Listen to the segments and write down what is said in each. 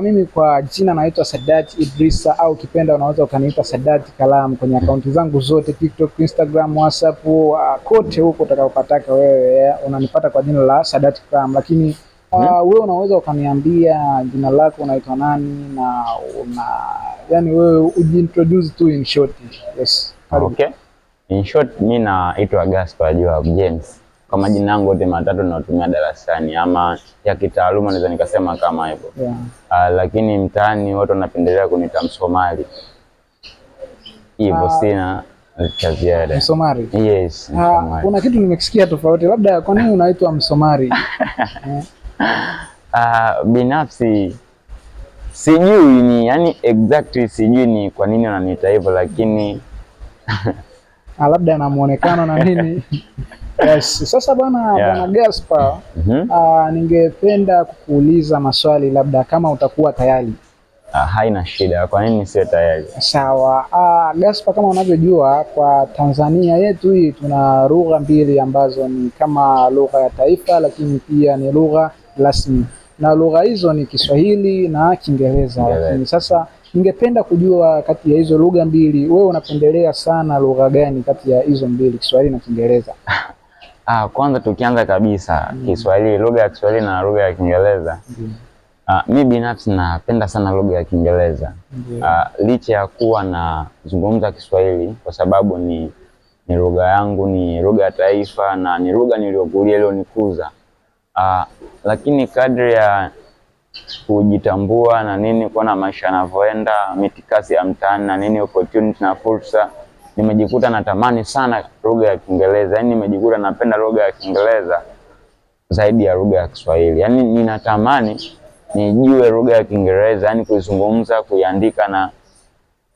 Mimi kwa jina naitwa Sadat Idrisa au kipenda unaweza ukaniita Sadat Kalam kwenye akaunti zangu zote TikTok, Instagram, WhatsApp, kote huko utakapopataka wewe unanipata kwa jina la Sadat Kalam. Lakini wewe unaweza ukaniambia jina lako unaitwa nani na yani wewe ujiintroduce tu in short. Yes. Okay. In short mimi naitwa Gaspar Joab James. Kwa majina yangu yote matatu natumia darasani ama ya kitaaluma naweza nikasema kama hivyo. Yeah. Lakini mtaani watu wanapendelea kuniita Msomali. Hivyo sina cha ziada. Msomali? Yes, Msomali. Kuna kitu nimekisikia tofauti. Labda kwa nini unaitwa Msomali? Binafsi sijui ni yani exactly sijui ni kwa nini wananiita hivyo lakini labda na muonekano na nini. Yes. Sasa bwana Gaspar, ningependa kukuuliza maswali labda kama utakuwa tayari. Haina shida. Kwa nini sio tayari? Sawa. Gaspar, kama unavyojua kwa Tanzania yetu hii tuna lugha mbili ambazo ni kama lugha ya taifa lakini pia ni lugha rasmi. Na lugha hizo ni Kiswahili na Kiingereza. Lakini sasa ningependa kujua kati ya hizo lugha mbili wewe unapendelea sana lugha gani kati ya hizo mbili, Kiswahili na Kiingereza? Kwanza tukianza kabisa Kiswahili, lugha ya Kiswahili na lugha ya Kiingereza. Mimi binafsi napenda sana lugha ya Kiingereza. Licha ya kuwa na zungumza Kiswahili kwa sababu ni lugha yangu, ni lugha ya taifa na ni lugha niliyokulia iliyonikuza. Lakini kadri ya kujitambua na nini kuona maisha yanavyoenda, mitikasi ya mtaani na nini, opportunity na fursa, nimejikuta natamani sana lugha ya Kiingereza. Yaani nimejikuta napenda lugha ya Kiingereza zaidi ya lugha ya Kiswahili. Yaani ninatamani nijue lugha ya Kiingereza, yani kuizungumza, kuiandika na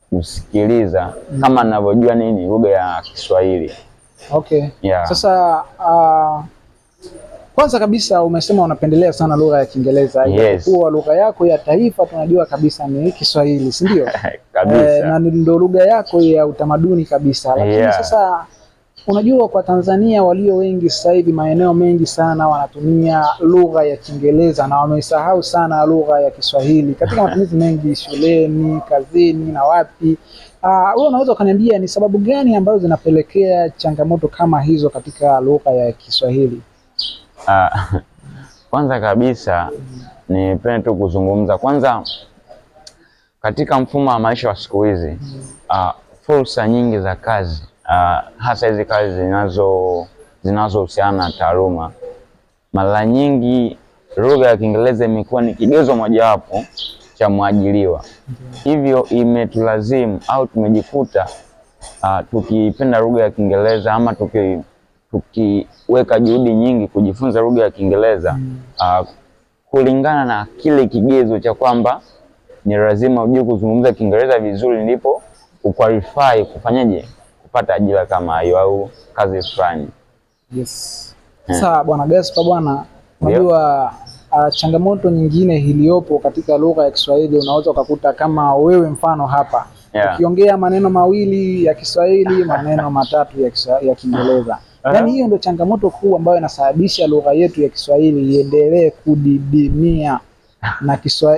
kusikiliza kama ninavyojua nini lugha ya Kiswahili. Okay. Yeah. Sasa kwanza kabisa umesema unapendelea sana lugha ya Kiingereza. Yes. Kwa lugha yako ya taifa tunajua kabisa ni Kiswahili, si ndio? Kabisa. Na ndio lugha yako ya utamaduni kabisa. Lakini sasa unajua kwa Tanzania walio wengi sasa hivi maeneo mengi sana wanatumia lugha ya Kiingereza na wamesahau sana lugha ya Kiswahili katika matumizi mengi shuleni, kazini na wapi. Wewe unaweza ukaniambia ni sababu gani ambazo zinapelekea changamoto kama hizo katika lugha ya Kiswahili? Kwanza kabisa nipende tu kuzungumza kwanza katika mfumo wa maisha wa siku hizi, fursa nyingi za kazi, hasa hizi kazi zinazohusiana na taaluma, mara nyingi lugha ya Kiingereza imekuwa ni kigezo mojawapo cha mwajiriwa. Hivyo imetulazimu au tumejikuta tukipenda lugha ya Kiingereza ama tukiweka juhudi nyingi kujifunza lugha ya Kiingereza kulingana na kile kigezo cha kwamba ni lazima ujue kuzungumza Kiingereza vizuri ndipo uqualify kufanyaje kupata ajira kama hiyo au kazi fulani. Yes. Sasa bwana Gaspar bwana, unajua changamoto nyingine iliyopo katika lugha ya Kiswahili unaweza ukakuta kama wewe mfano hapa ukiongea maneno mawili ya Kiswahili, maneno matatu ya Kiingereza. Yaani hiyo ndio changamoto kuu ambayo inasababisha lugha yetu ya Kiswahili iendelee kudidimia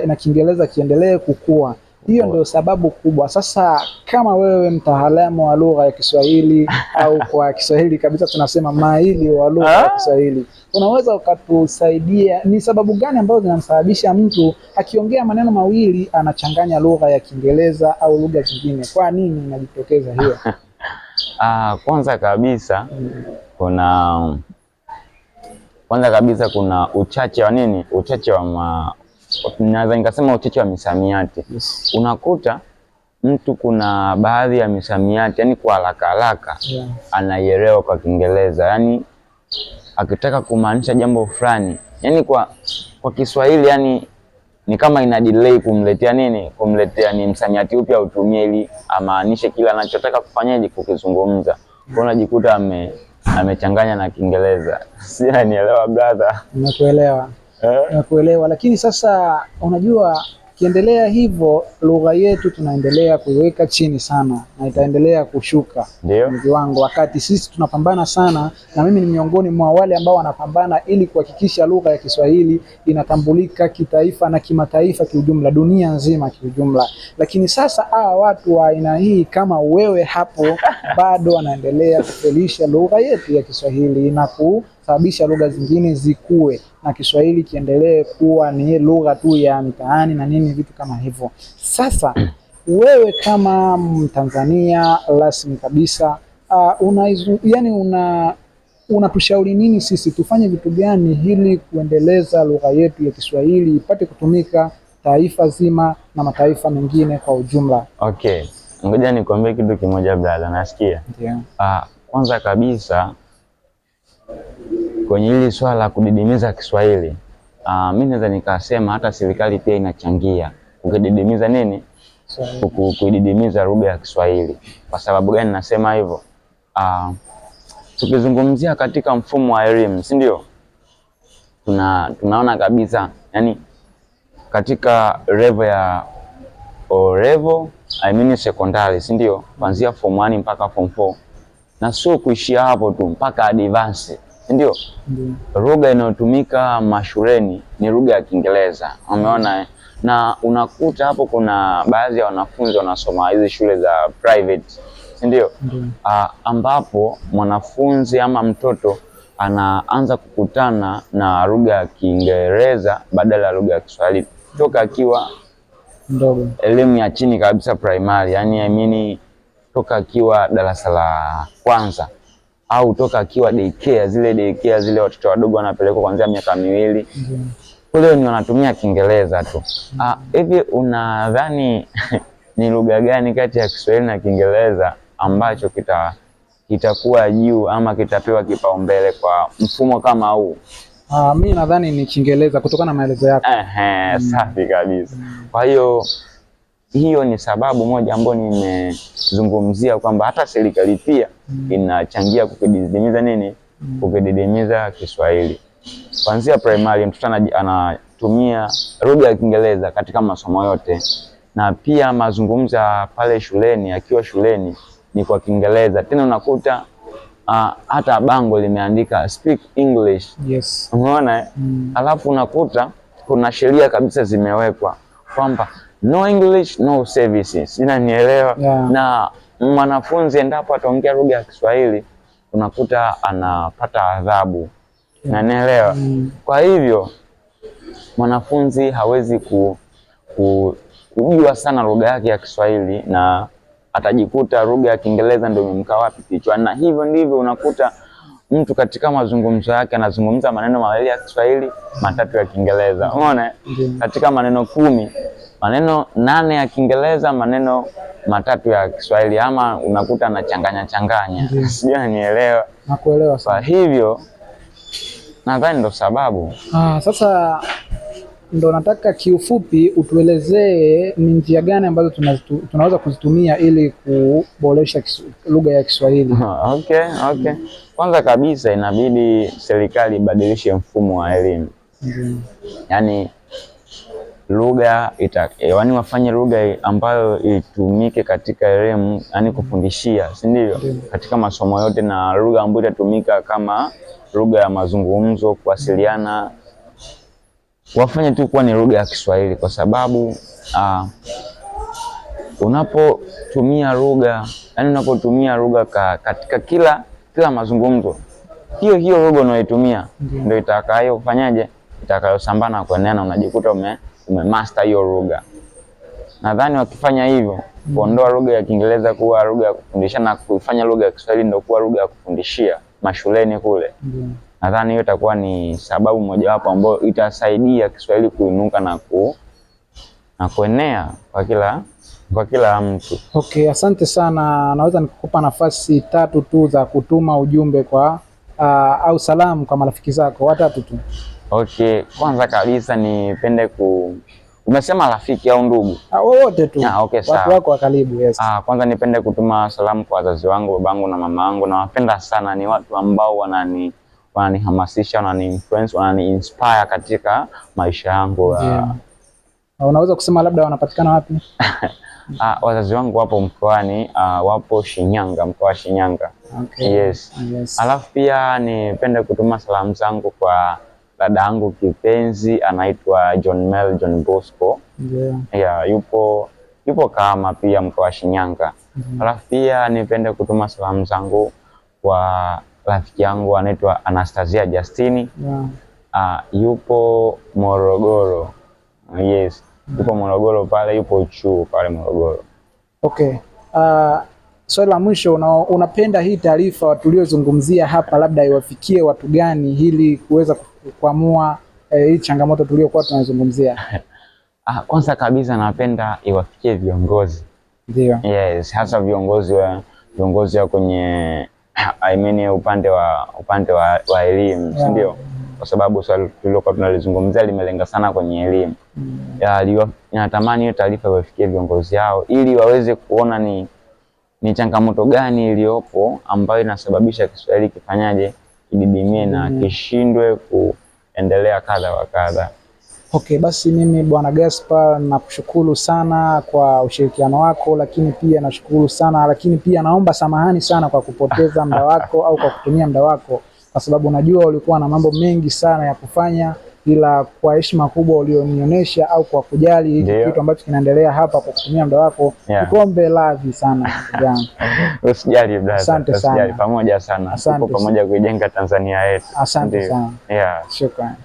na Kiingereza kiendelee kukua. Hiyo ndio sababu kubwa. Sasa kama wewe mtaalamu wa lugha ya Kiswahili au kwa Kiswahili kabisa tunasema mahiri wa lugha ya Kiswahili, unaweza ukatusaidia ni sababu gani ambazo zinamsababisha mtu akiongea maneno mawili anachanganya lugha ya Kiingereza au lugha zingine? Kwa nini inajitokeza hiyo? Kwanza kabisa kuna uchache wa nini? Uchache wa naweza nikasema uchache wa misamiati. Yes. Unakuta mtu kuna baadhi ya misamiati yani kwa haraka anaielewa kwa Kiingereza, yani akitaka kumaanisha jambo fulani yani kwa Kiswahili yani ni kama ina delay kumletea ni msamiati upi autumie ili amaanishe kila anachotaka kufanyaje kukizungumza. Kwa unajikuta amechanganya na Kiingereza. Sina nielewa brother. Nakuelewa. Nakuelewa, lakini sasa unajua Kiendelea hivyo, lugha yetu tunaendelea kuiweka chini sana na itaendelea kushuka viwango, wakati sisi tunapambana sana, na mimi ni miongoni mwa wale ambao wanapambana ili kuhakikisha lugha ya Kiswahili inatambulika kitaifa na kimataifa kiujumla, dunia nzima kiujumla. Lakini sasa hawa watu wa aina hii kama wewe hapo bado wanaendelea kufelisha lugha yetu ya Kiswahili na kusababisha lugha zingine zikue na Kiswahili kiendelee kuwa ni lugha tu ya mitaani na nini, vitu kama hivyo. Sasa wewe kama Mtanzania rasmi kabisa, unatushauri nini sisi tufanye vitu gani ili kuendeleza lugha yetu ya Kiswahili ipate kutumika taifa zima na mataifa mengine kwa ujumla? Okay, ngoja nikwambie kitu kimoja brother, nasikia? Yeah. Kwanza kabisa kwenye hili swala la kudidimiza Kiswahili, mimi naweza nikasema hata serikali pia inachangia kukididimiza nini? Kuididimiza lugha ya Kiswahili. Kwa sababu gani nasema hivyo? Tukizungumzia katika mfumo wa elimu, si ndio? Tunaona kabisa yani katika level ya level secondary, si ndio? Kuanzia form 1 mpaka form 4. Na sio kuishia hapo tu, mpaka advance, si ndio? Lugha inayotumika mashuleni ni lugha ya Kiingereza. Umeona? Na unakuta hapo kuna baadhi ya wanafunzi wanasoma hizi shule za private, si ndio? Ambapo mwanafunzi ama mtoto anaanza kukutana na lugha ya Kiingereza badala ya lugha ya Kiswahili toka akiwa ndogo, elimu ya chini kabisa primary, yani toka akiwa darasa la kwanza au toka akiwa daycare, zile watoto wadogo wanapelekwa kuanzia miaka 2. Kule ni wanatumia Kiingereza tu. Hivi unadhani ni lugha gani kati ya Kiswahili na Kiingereza ambacho kitakuwa juu ama kitapewa kipaumbele kwa mfumo kama huu? Mimi nadhani ni Kiingereza kutokana na maelezo yako. Safi kabisa. Kwa hiyo ni sababu moja ambayo nimezungumzia kwamba hata serikali pia inachangia kukididimiza nini? Kukididimiza Kiswahili. Kuanzia primary mtoto anatumia lugha ya Kiingereza katika masomo yote, na pia mazungumzo pale shuleni, akiwa shuleni ni kwa Kiingereza. Tena unakuta hata bango limeandika speak English. Yes. Umeona? Alafu unakuta kuna sheria kabisa zimewekwa kwamba no English no services. Nielewa? Yeah. Na mwanafunzi endapo ataongea lugha ya Kiswahili unakuta anapata adhabu. Yeah. Nielewa? Kwa hivyo mwanafunzi hawezi kujua sana lugha yake ya Kiswahili na atajikuta lugha ya Kiingereza ndio imemkaa wapi kichwa. Na hivyo ndivyo unakuta mtu katika mazungumzo yake anazungumza maneno 2 ya Kiswahili, 3 ya Kiingereza. Umeona? Katika maneno 10, maneno 8 ya Kiingereza, maneno 3 ya Kiswahili, ama unakuta anachanganya. Sijui nielewa. Nakuelewa sana. Kwa hivyo nadhani ndo sababu. Sasa ndo nataka kiufupi utuelezee ni njia gani ambazo tunaweza kuzitumia ili kuboresha lugha ya Kiswahili. Okay. Kwanza kabisa inabidi serikali ibadilishe mfumo wa elimu. Yaani lugha wafanye lugha ambayo itumike katika elimu, yani kufundishia, si ndio? Katika masomo yote, na lugha ambayo itatumika kama lugha ya mazungumzo, kuwasiliana, wafanye tu kuwa ni lugha ya Kiswahili, kwa sababu unapotumia lugha katika kila mazungumzo, hiyo lugha unayoitumia ndio itakayofanyaje, itakayosambana kuenea, na unajikuta umemaster hiyo lugha. Nadhani wakifanya hivyo, kuondoa lugha ya Kiingereza kuwa lugha ya kufundisha na kuifanya lugha ya Kiswahili ndio kuwa lugha ya kufundishia mashuleni kule, nadhani hiyo itakuwa ni sababu mojawapo ambayo itasaidia Kiswahili kuinuka na kuenea kwa kila mtu. Okay, asante sana. Naweza nikukupa nafasi 3 tu za kutuma ujumbe kwa au salamu kwa marafiki zako 3 tu. Okay, kwanza kabisa nipende umesema rafiki au ndugu? Wote tu. Okay, watu wako wa karibu. Yes. Kwanza nipende kutuma salamu kwa wazazi wangu, babangu na mamangu. Nawapenda sana, ni watu ambao wananihamasisha, wanani-influence, wanani-inspire katika maisha yangu. Unaweza kusema labda wanapatikana wapi? Wazazi wangu wapo mkoani, wapo Shinyanga, mkoa wa Shinyanga. Okay. Yes. Yes. Alafu pia nipende kutuma salamu zangu kwa dada yangu kipenzi anaitwa John Bosco. Yeah. Yeah, yupo Kahama pia mkoa wa Shinyanga. Alafu pia nipende kutuma salamu zangu kwa rafiki yangu anaitwa Anastasia Justini. Yeah. Yupo Morogoro. Yes. Yupo Morogoro pale, yupo chuo pale Morogoro. Okay. Swali la mwisho, unapenda hii taarifa tuliozungumzia hapa labda iwafikie watu gani ili kuweza kuamua hii changamoto tuliyokuwa tunazungumzia? Kwanza kabisa napenda iwafikie viongozi. Ndio. Yes, hasa viongozi wa kwenye upande wa elimu, si ndio? Kwa sababu swali tulilokuwa tunalizungumzia limelenga sana kwenye elimu. Natamani hiyo taarifa iwafikie viongozi hao ili waweze kuona ni changamoto gani iliyopo ambayo inasababisha Kiswahili kifanyaje kididimie na kishindwe kuendelea kadha wa kadha. Okay, basi mimi Bwana Gaspar nakushukuru sana kwa ushirikiano wako, lakini pia naomba samahani sana kwa kupoteza muda wako au kwa kutumia muda wako, kwa sababu najua ulikuwa na mambo mengi sana ya kufanya, ila kwa heshima kubwa ulionionyesha au kwa kujali hiki kitu ambacho kinaendelea hapa kwa kutumia muda wako, nikuombe radhi sana yangu. Usijali brother. Asante sana. Pamoja sana. Tuko pamoja kuijenga Tanzania yetu. Asante sana. Yeah. Shukrani.